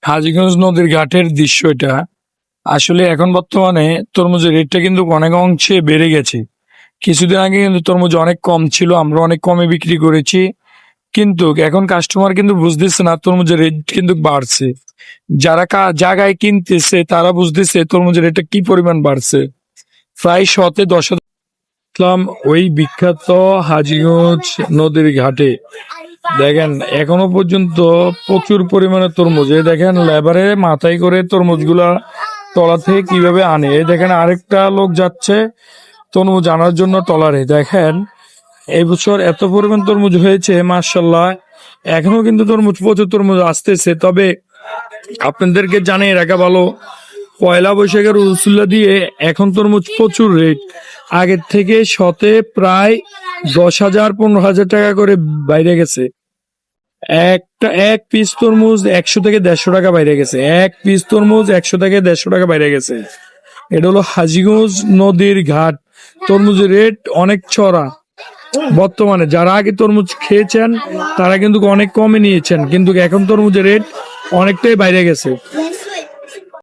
হাজীগঞ্জ নদীর ঘাটের দৃশ্য এটা। আসলে এখন বর্তমানে তরমুজের রেটটা কিন্তু অনেক অংশে বেড়ে গেছে। কিছুদিন আগে কিন্তু তরমুজ অনেক কম ছিল, আমরা অনেক কমে বিক্রি করেছি। কিন্তু এখন কাস্টমার কিন্তু বুঝতেছে না তরমুজের রেট কিন্তু বাড়ছে। যারা জায়গায় কিনতেছে তারা বুঝতেছে তরমুজের রেটটা কি পরিমাণ বাড়ছে। প্রায় শতে 10,000 ওই বিখ্যাত হাজীগঞ্জ নদীর ঘাটে। দেখেন এখনো পর্যন্ত প্রচুর পরিমাণে তরমুজ, এই দেখেন লেবারে মাথায় করে তরমুজগুলা তলা থেকে কিভাবে আনে। এই দেখেন আরেকটা লোক যাচ্ছে তরমুজ আনার জন্য ট্রলারে। দেখেন এই বছর এত পরিমাণ তরমুজ হয়েছে মাশাল্লাহ। এখনো কিন্তু প্রচুর তরমুজ আসতেছে। তবে আপনাদেরকে জানিয়ে রাখা ভালো, পয়লা বৈশাখের উসুল্লা দিয়ে এখন তরমুজ প্রচুর রেট। আগের থেকে শতে প্রায় 10,000 15,000 টাকা করে বাইরে গেছে। এক পিস তরমুজ 100 থেকে 150 টাকা বাইরে গেছে। এক পিস তরমুজ 100 থেকে 150 টাকা বাইরে গেছে। এটা হলো হাজীগঞ্জ নদীর ঘাট। তরমুজের রেট অনেক চড়া বর্তমানে। যারা আগে তরমুজ খেয়েছেন তারা কিন্তু অনেক কমে নিয়েছেন, কিন্তু এখন তরমুজের রেট অনেকটাই বাইরে গেছে।